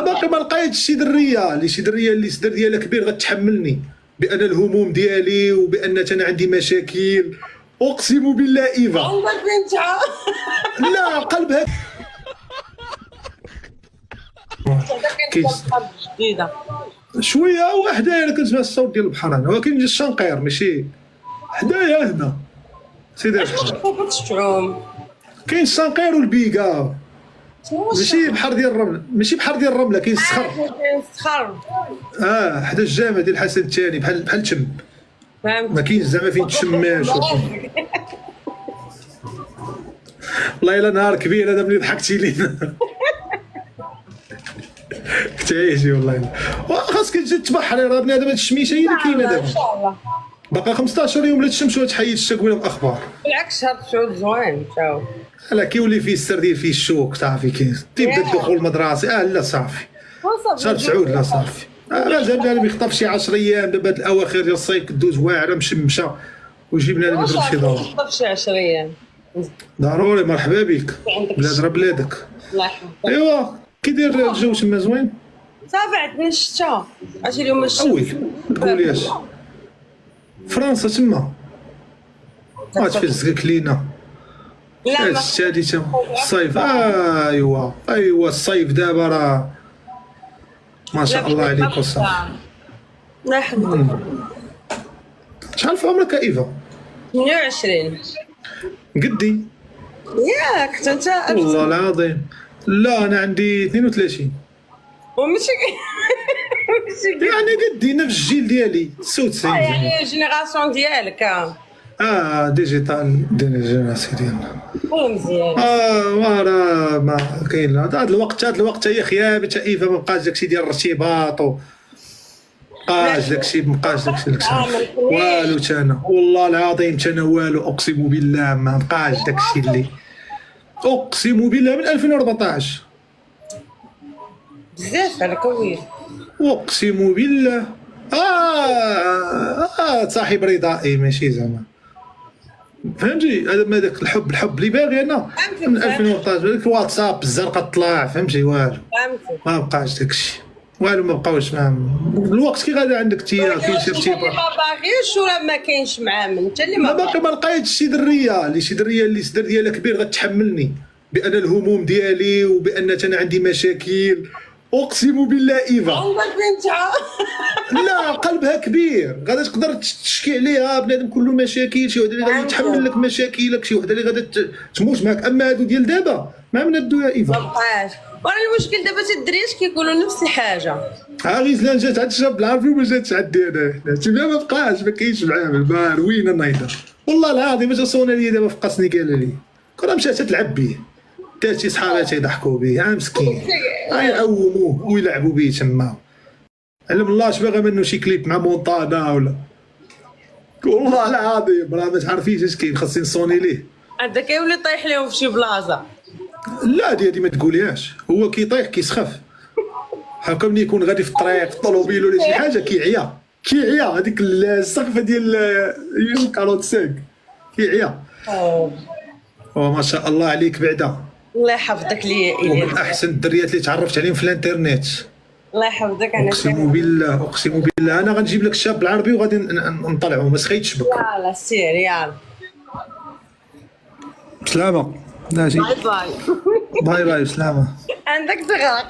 باقي ما لقيتش شي دريه اللي الصدر ديالها كبير غتحملني بان الهموم ديالي وبان انا عندي مشاكل. اقسم بالله ايفا عندك بنتها لا قلبها جديده شويه وحدايا. انا كنسمع الصوت ديال البحر انا، ولكن جا الشنقير ماشي حدايا هنا سيدي البحر. كيفاش تعوم كاين الشنقير والبيكا، ماشي بحر ديال الرمل، ماشي بحر ديال الرمله. كاين الصخر كاين الصخر حدا الجامع ديال الحسن الثاني بحال تشم. ما فهمت كاينش زعما فين تشماش والله الا نهار كبير هذا ملي ضحكتي لينا كنت عايشي والله. خاصك تجي تبحري، راه بنادم هاد الشميشه هي اللي كاينه ان دابا. شاء الله. باقا 15 يوم لا تشمس ولا تحيد الشكوى الاخبار. بالعكس هاد الشعور زوين تاو. لا كيولي فيه السر ديال فيه الشوك صافي. كاين تيبدا الدخول المدرسي لا صافي شهر 9 لا صافي. مازال بنادم يخطف شي 10 ايام دابا هاد الاواخر ديال الصيف كدوز واعره مشمشه ويجي بنادم يضرب شي دور. طف شي 10 ايام ضروري. مرحبا بك بلاد راه بلادك. الله يحفظك. ايوا كي داير الجو تما زوين؟ صافي عندنا الشتا 10 اليوم الشمس. اوي تقولياش فرنسا تما ما تفزقك لينا. لا ما الشادي تما الصيف ايوا الصيف دابا راه ما شاء الله عليك وصافي. الله يحفظك. شحال في عمرك ايفا؟ 28 قدي ياك حتى انت والله العظيم. لا انا عندي 32 وماشي ماشي يعني قدي نفس الجيل ديالي 96 يعني جينيراسيون ديالك ديجيتال جينيراسيون ديالنا. مزيان. راه ما كاين هذا الوقت هي خيابه ايفا. ما بقاش داكشي ديال الارتباط مابقاش داكشي والو. تانا والله العظيم تانا والو. اقسم بالله ما بقاش داكشي اللي اقسم بالله من 2014 بزاف على كوير. اقسم بالله صاحب رضائي ماشي زعما فهمتي. هذا ما داك الحب اللي باغي انا من 2014 داك الواتساب الزرقاء طلع فهمتي والو. فهمتي ما بقاش داكشي والو. ما بقاوش الوقت كي غادي عندك تيا كاين شي ارتباط. ما باغيش ولا ما كاينش معاه من انت اللي ما باقي ما لقيتش شي دريه اللي الصدر ديالها كبير غتحملني بان الهموم ديالي وبان انا عندي مشاكل. اقسم بالله ايفا عندك بنتها لا قلبها كبير غادي تقدر تشكي عليها. بنادم كله مشاكل، شي وحده اللي غادي تحمل لك مشاكلك، شي وحده اللي غادي تموت معك. اما هادو ديال دابا ما منادو يا ما ايفا. بقاش. وانا المشكل دابا الدريات كيقولوا نفس الحاجه. غير زلان جات عند الشاب العربي وما جاتش عندي انا حنا تما ما بقاش ما كاينش معامل. ما روينه نايضه والله العظيم. اجا صونا لي دابا فقصني قال لي كره مشات تلعب به دات شي صحاباتها يضحكوا به مسكين يعوموه ويلعبوا به تما. علم الله اش باغا منه شي كليب مع مونطانا ولا والله العظيم راه ما تعرفيش اش كاين. خاصني نصوني ليه. هذا كيولي طايح لهم في شي بلاصه. لا دي ما تقوليهاش. هو كيطيح كيسخف هكا ملي يكون غادي في الطريق في الطوموبيل ولا شي حاجه كيعيا هذيك السقفه ديال كاروت ساك كيعيا. ما شاء الله عليك بعدا. الله يحفظك ليا ومن احسن الدريات اللي تعرفت عليهم في الانترنت. الله يحفظك. انا اقسم بالله انا غنجيب لك الشاب العربي وغادي نطلعوا ما سخيتش بك. يلا سير يلا بسلامه. باي باي. باي باي بسلامه. عندك صغار.